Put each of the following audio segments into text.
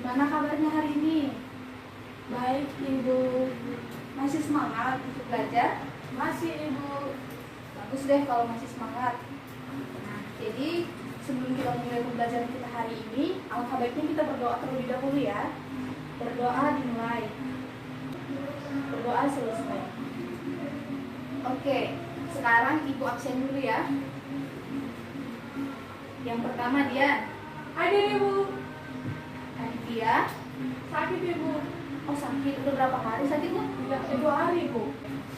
Gimana kabarnya hari ini? Baik, Ibu. Masih semangat untuk belajar? Masih, Ibu. Bagus deh kalau masih semangat. Nah, jadi sebelum kita mulai pembelajaran kita hari ini, alangkah baiknya kita berdoa terlebih dahulu ya. Berdoa dimulai. Berdoa selesai. Oke, sekarang Ibu absen dulu ya. Yang pertama dia. Hadir, Ibu. Dia Sakit, Ibu. oh sakit, udah berapa hari sakitnya? Ya, 2 hari, Ibu.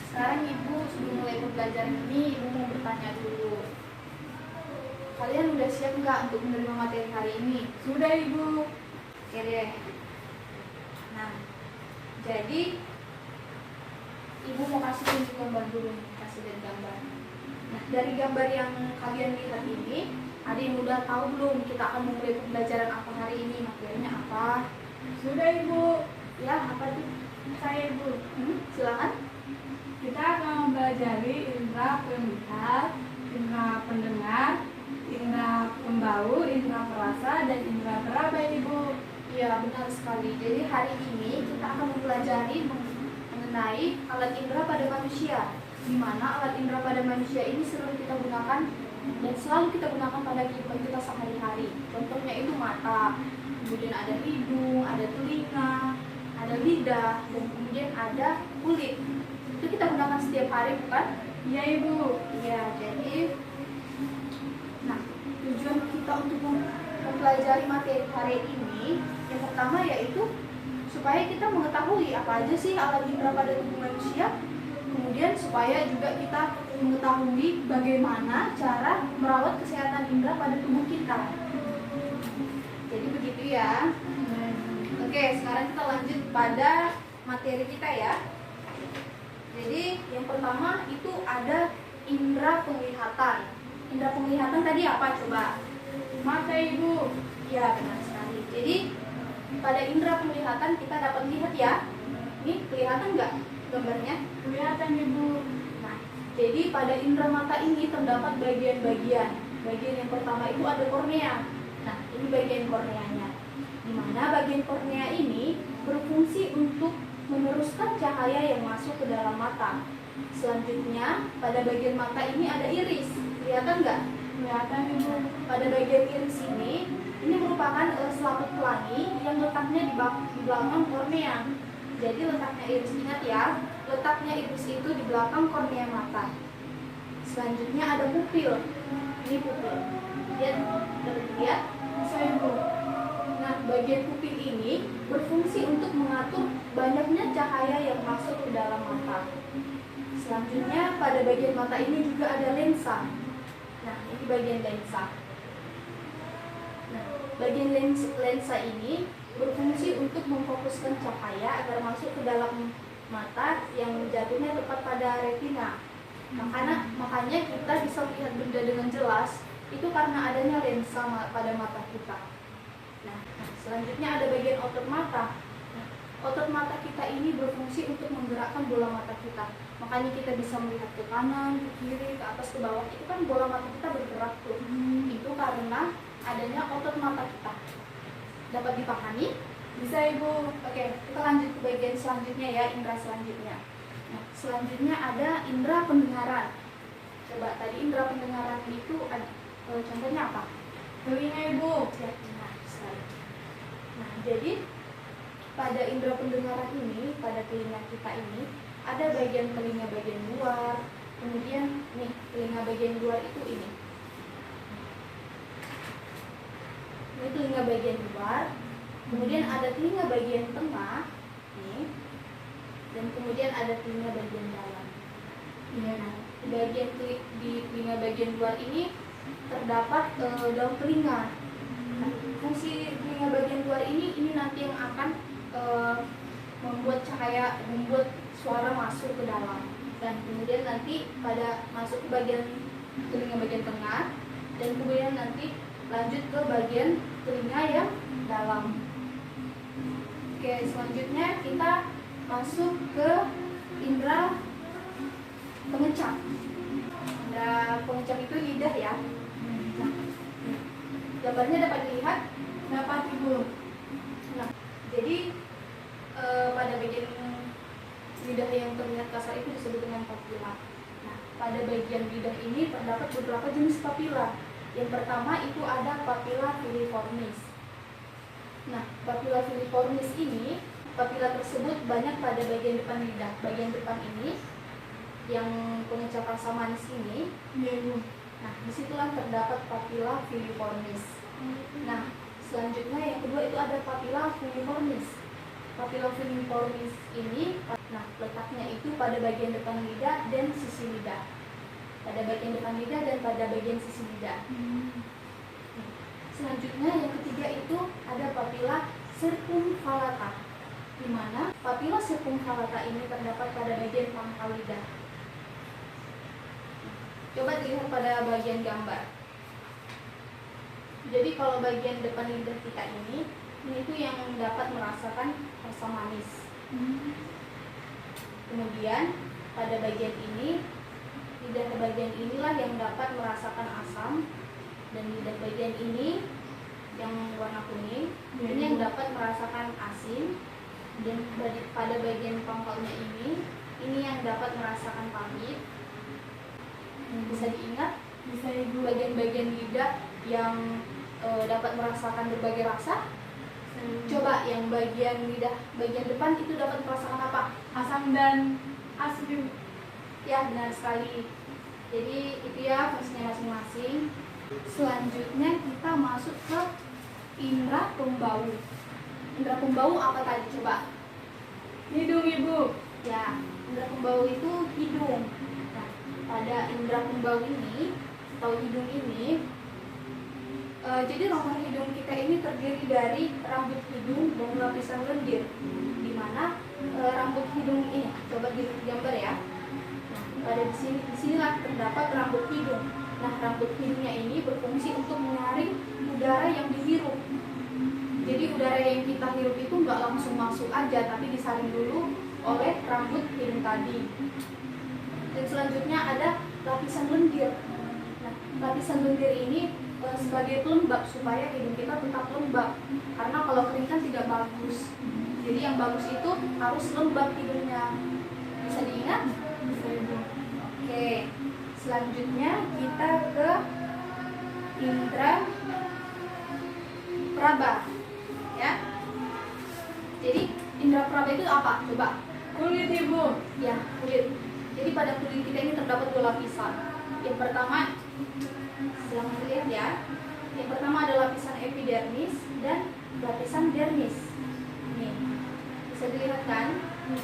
Sekarang Ibu sebelum mulai pembelajaran ini, Ibu mau bertanya dulu. Kalian udah siap nggak untuk menerima materi hari ini? Sudah, Ibu. Oke deh. Nah, jadi Ibu mau kasih tunjuk gambar dulu nih, kasih lihat gambar. Nah, dari gambar yang kalian lihat ini, ada yang udah tahu belum kita akan memulai pembelajaran apa hari ini, materinya apa? Sudah, Ibu. Ya, apa tuh? Saya, Ibu. Silakan. Kita akan mempelajari indera penglihat, indera pendengar, indera pembau, indera perasa, dan indera peraba, Ibu. Ya, benar sekali. Jadi hari ini kita akan mempelajari mengenai alat indera pada manusia. Di mana alat indera pada manusia ini selalu kita gunakan dan selalu kita gunakan pada kehidupan kita sehari-hari. Contohnya itu mata, kemudian ada hidung, ada telinga, ada lidah, dan kemudian ada kulit. Itu kita gunakan setiap hari, bukan? Iya, Ibu. Ya, jadi nah, tujuan kita untuk mempelajari materi hari ini yang pertama yaitu supaya kita mengetahui apa aja sih alat indera pada tubuh manusia. Kemudian supaya juga kita mengetahui bagaimana cara merawat kesehatan indera pada tubuh kita. Jadi begitu ya. Oke, sekarang kita lanjut pada materi kita ya. Jadi yang pertama itu ada indera penglihatan. Indera penglihatan tadi apa coba? Mata, Ibu. Ya, benar sekali. Jadi pada indera penglihatan kita dapat lihat ya. Ini kelihatan nggak gambarnya? Kelihatan, Ibu. Nah, jadi pada indera mata ini terdapat bagian-bagian. Bagian yang pertama itu ada kornea. Nah, ini bagian korneanya. Di mana bagian kornea ini berfungsi untuk meneruskan cahaya yang masuk ke dalam mata. Selanjutnya, pada bagian mata ini ada iris. Kelihatan nggak? Kelihatan, Ibu. Pada bagian iris ini merupakan selaput pelangi yang letaknya di belakang kornea. Jadi letaknya iris, ingat ya, letaknya iris itu di belakang kornea mata. Selanjutnya ada pupil. Ini pupil. Lihat? Bisa, Ibu. Nah, bagian pupil ini berfungsi untuk mengatur banyaknya cahaya yang masuk ke dalam mata. Selanjutnya pada bagian mata ini juga ada lensa. Nah, ini bagian lensa. Nah, bagian lensa ini berfungsi untuk memfokuskan cahaya agar masuk ke dalam mata yang jatuhnya tepat pada retina. Makanya kita bisa melihat benda dengan jelas itu karena adanya lensa pada mata kita. Nah, selanjutnya ada bagian otot mata. Nah, otot mata kita ini berfungsi untuk menggerakkan bola mata kita. Makanya kita bisa melihat ke kanan, ke kiri, ke atas, ke bawah. Itu kan bola mata kita bergerak tuh. Itu karena adanya otot mata kita. Dapat dipahami? Bisa, Ibu. Oke, kita lanjut ke bagian selanjutnya ya, indera selanjutnya. Nah, selanjutnya ada indera pendengaran. Coba tadi indera pendengaran itu contohnya apa? Telinga, Ibu. Ya, benar sekali. Nah, jadi pada indera pendengaran ini, pada telinga kita ini, ada bagian telinga bagian luar, kemudian nih telinga bagian luar itu ini. Ini telinga bagian luar, kemudian ada telinga bagian tengah, nih, dan kemudian ada telinga bagian dalam. Iya. Nah, di telinga bagian luar ini terdapat daun telinga. Nah, fungsi telinga bagian luar ini nanti yang akan membuat suara masuk ke dalam, dan kemudian nanti pada masuk ke bagian telinga bagian tengah, dan kemudian nanti lanjut ke bagian telinga yang dalam. Oke, selanjutnya kita masuk ke indera pengecap. Indera pengecap itu lidah ya. Nah, gambarnya dapat dilihat? Dapat, Ibu. Nah, Jadi pada bagian lidah yang terlihat kasar itu disebut dengan papila. Nah, pada bagian lidah ini terdapat beberapa jenis papila. Yang pertama itu ada papila filiformis. Nah, papila filiformis ini, papila tersebut banyak pada bagian depan lidah. Bagian depan ini yang punya cak rasa manis ini. Nah, disitulah terdapat papila filiformis. Nah, selanjutnya yang kedua itu ada papila filiformis. Papila filiformis ini, nah letaknya itu pada bagian depan lidah dan sisi lidah. Pada bagian depan lidah dan pada bagian sisi lidah. Selanjutnya yang ketiga itu ada papila circumvallata, di mana papila circumvallata ini terdapat pada bagian pangkal lidah. Coba dilihat pada bagian gambar. Jadi kalau bagian depan lidah kita ini itu yang dapat merasakan rasa manis. Kemudian pada bagian ini, lidah bagian inilah yang dapat merasakan asam, dan lidah bagian ini yang warna kuning ini yang dapat merasakan asin, dan pada bagian pangkalnya ini yang dapat merasakan pahit. Bisa diingat? Bisa Ibu. Bagian-bagian lidah yang dapat merasakan berbagai rasa. Coba yang bagian lidah bagian depan itu dapat merasakan apa? Asam dan asin. Ya, benar sekali. Jadi itu ya fungsinya masing-masing. Selanjutnya kita masuk ke indera pembau. Indera pembau apa tadi coba? Hidung Ibu. Ya, indera pembau itu hidung. Nah, pada indera pembau ini atau hidung ini, jadi rongga hidung kita ini terdiri dari rambut hidung dan lapisan lendir, di mana rambut hidung ini, coba digambar ya. Nah, pada disinilah terdapat rambut hidung. Nah, rambut hidungnya ini berfungsi untuk menyaring udara yang dihirup. Jadi udara yang kita hirup itu nggak langsung masuk aja, tapi disaring dulu oleh rambut hidung tadi. Dan selanjutnya ada lapisan lendir. Nah, lapisan lendir ini sebagai pelembab supaya hidung kita tetap lembab, karena kalau kering kan tidak bagus. Jadi yang bagus itu harus lembab hidungnya. Bisa diingat? Bisa Ibu. Oke, selanjutnya kita ke indera praba, ya. Jadi indera praba itu apa? Coba. Kulit Ibu. Ya, kulit. Jadi pada kulit kita ini terdapat dua lapisan. Yang pertama, silahkan lihat ya. Yang pertama ada lapisan epidermis dan lapisan dermis. Nih, bisa dilihat kan? Nah,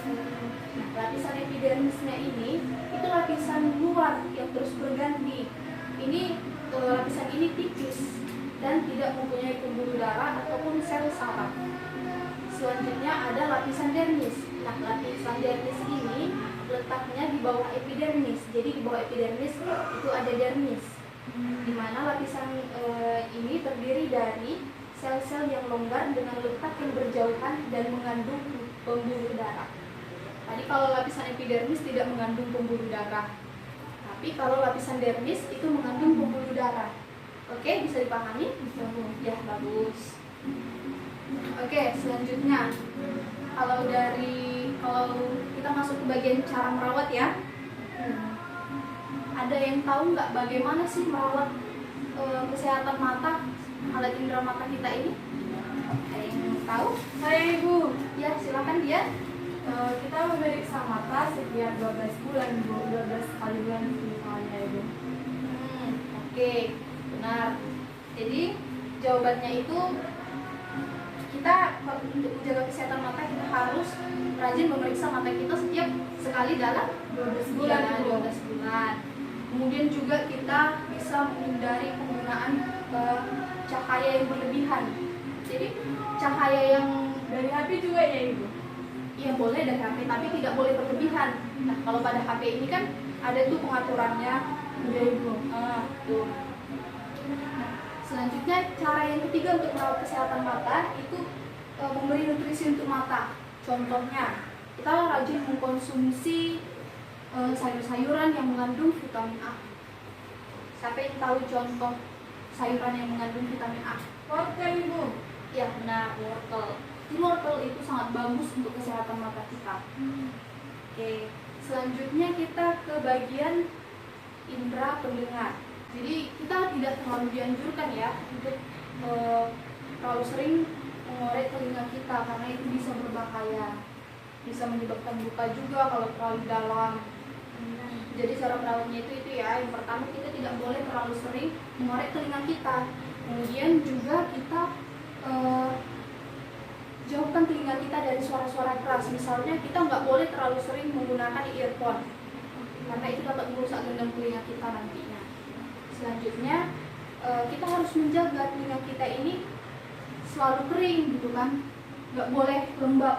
lapisan epidermisnya ini itu lapisan luar yang terus berganti. Ini lapisan ini tipis dan tidak mempunyai pembuluh darah ataupun sel saraf. Selanjutnya ada lapisan dermis. Nah, lapisan dermis ini letaknya di bawah epidermis. Jadi di bawah epidermis itu ada dermis, di mana lapisan ini terdiri dari sel-sel yang longgar dengan letak yang berjauhan dan mengandung pembuluh darah. Tadi kalau lapisan epidermis tidak mengandung pembuluh darah, tapi kalau lapisan dermis itu mengandung pembuluh darah. Oke, bisa dipahami? Ya, bagus. Oke, selanjutnya kalau kita masuk ke bagian cara merawat ya. Ada yang tahu nggak bagaimana sih merawat kesehatan mata, alat indera mata kita ini? Ada yang tahu? Saya Ibu. Ya, silakan dia. Kita memeriksa mata setiap 12 bulan Ibu. 12 kali bulan misalnya Ibu. Oke, benar. Jadi jawabannya itu kita untuk menjaga kesehatan mata kita harus rajin memeriksa mata kita setiap sekali dalam 12 bulan ya, Ibu. 12 bulan. Kemudian juga kita bisa menghindari penggunaan cahaya yang berlebihan. Jadi cahaya yang Dari HP juga ya Ibu. ya boleh dari HP, tapi tidak boleh berlebihan. Nah, kalau pada HP ini kan ada tuh pengaturannya. Iya Ibu. Tuh. Nah, selanjutnya cara yang ketiga untuk merawat kesehatan mata itu memberi nutrisi untuk mata. Contohnya, kita rajin mengkonsumsi sayur-sayuran yang mengandung vitamin A. Siapa yang tahu contoh sayuran yang mengandung vitamin A? Wortel Ibu. Ya, benar, wortel. Jadi wortel itu sangat bagus untuk kesehatan mata kita. Oke, selanjutnya kita ke bagian indera pendengar. Jadi kita tidak terlalu dianjurkan ya untuk terlalu sering mengorek telinga kita karena itu bisa berbahaya, bisa menyebabkan luka juga kalau terlalu dalam. Jadi cara merawatnya itu ya, yang pertama kita tidak boleh terlalu sering mengorek telinga kita. Kemudian juga kita jauhkan telinga kita dari suara-suara keras. Misalnya kita nggak boleh terlalu sering menggunakan earphone karena itu dapat merusak gendang telinga kita nantinya. Selanjutnya kita harus menjaga telinga kita ini selalu kering gitu kan, nggak boleh lembab.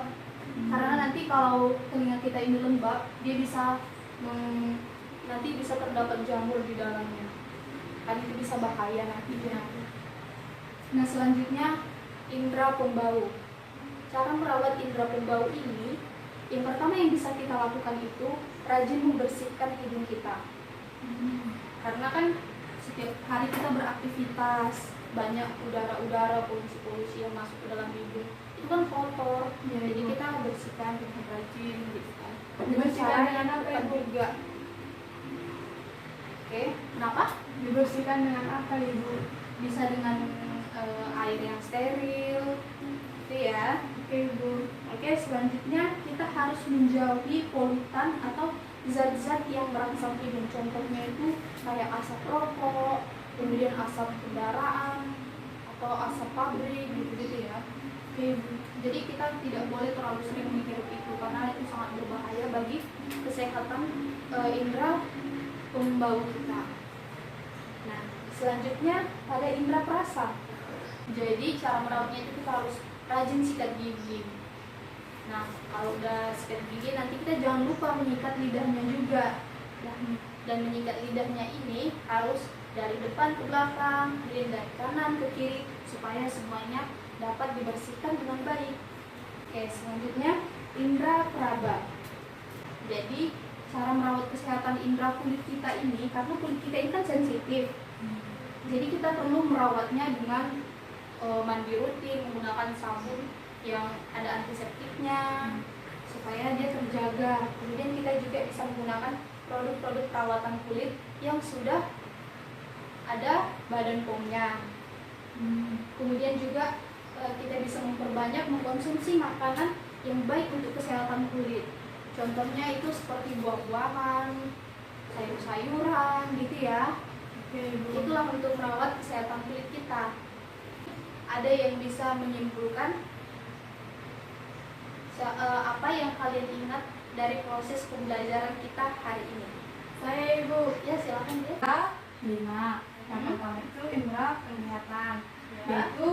Karena nanti kalau telinga kita ini lembab, dia bisa nanti bisa terdapat jamur di dalamnya. Kan itu bisa bahaya nantinya. Nah selanjutnya indera pembau. Cara merawat indera pembau ini, yang pertama yang bisa kita lakukan itu rajin membersihkan hidung kita. Karena kan setiap hari kita beraktivitas, banyak udara-udara, polusi-polusi yang masuk ke dalam hidung. Itu kan kotor, jadi kita bersihkan dengan rajin gitu kan. Dibersihkan dengan apa ya, Bu? Juga. Oke, kenapa? Dibersihkan dengan apa, Ibu? Bisa dengan air yang steril, gitu ya. Oke, Bu. Oke, selanjutnya kita harus menjauhi polutan atau zat-zat yang merangsang hidung. Contohnya itu kayak asap rokok, kemudian asap kendaraan, atau asap pabrik, gitu-gitu ya. Oke, jadi kita tidak boleh terlalu sering menghirup itu karena itu sangat berbahaya bagi kesehatan indera pembau kita. Nah, selanjutnya pada indera perasa. Jadi cara merawatnya itu kita harus rajin sikat gigi. Nah, kalau udah sikat gigi nanti kita jangan lupa menyikat lidahnya juga. Dan menyikat lidahnya ini harus dari depan ke belakang, kemudian dari kanan ke kiri supaya semuanya dapat dibersihkan dengan baik. Oke, selanjutnya indera peraba. Jadi cara merawat kesehatan indera kulit kita ini, karena kulit kita ini kan sensitif. Jadi kita perlu merawatnya dengan mandi rutin, menggunakan sabun yang ada antiseptiknya supaya dia terjaga. Kemudian kita juga bisa menggunakan produk-produk perawatan kulit yang sudah ada Badan POM-nya. Kemudian juga kita bisa memperbanyak mengkonsumsi makanan yang baik untuk kesehatan kulit. Contohnya itu seperti buah-buahan, sayur-sayuran gitu ya. Itulah untuk merawat kesehatan kulit kita. Ada yang bisa menyimpulkan apa yang kalian ingat dari proses pembelajaran kita hari ini? Saya, Ibu. Ya, silakan deh. 5. Yang pertama itu indera penglihatan, yaitu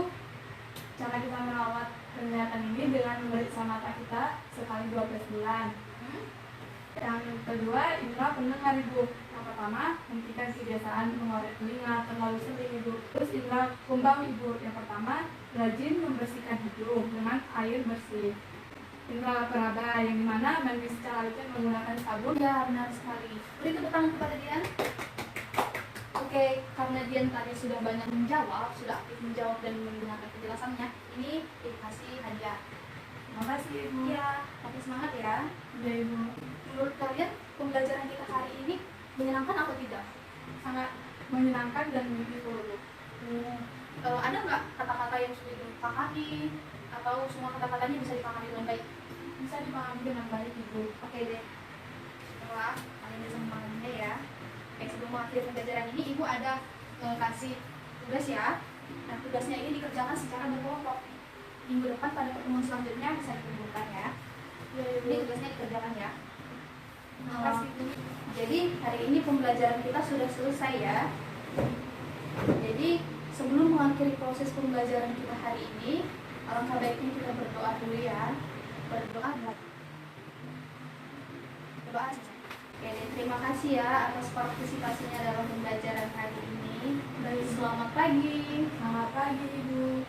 cara kita merawat penglihatan ini dengan memeriksa mata kita sekali 12 bulan. Yang kedua indera pendengar, Ibu. Yang pertama, hentikan kebiasaan mengorek telinga terlalu sering, Ibu. Terus indera pembau, Ibu. Yang pertama, rajin membersihkan hidung dengan air bersih. Indera peraba, yang dimana mandi secara rutin menggunakan sabun. Ya, benar sekali. Beri tepuk tangan kepada Dian. Oke, karena Dian tadi sudah banyak menjawab, sudah aktif menjawab dan menggunakan penjelasannya, ini dikasih hadiah. Terima kasih, Ibu. Ya, tapi semangat ya. Ya, Ibu. Menurut kalian pembelajaran kita hari ini menyenangkan atau tidak? Sangat menyenangkan dan beautiful, Bu. Ada nggak kata-kata yang sulit dipahami atau semua kata-katanya bisa dipahami dengan baik? Bisa dipahami dengan baik, Ibu. Oke deh. Setelah kalian bisa memahaminya ya. Sebelum mengakhiri pembelajaran ini, Ibu ada kasih tugas ya. Nah, tugasnya ini dikerjakan secara berkelompok. Minggu depan pada pertemuan selanjutnya bisa dikumpulkan ya. Ini tugasnya dikerjakan ya. Terima kasih, Bu. Jadi hari ini pembelajaran kita sudah selesai ya. Jadi sebelum mengakhiri proses pembelajaran kita hari ini, alangkah baiknya kita berdoa dulu ya. Berdoa. Berdoa saja. Oke, terima kasih ya atas partisipasinya dalam pembelajaran hari ini. Dan selamat pagi. Selamat pagi, Ibu.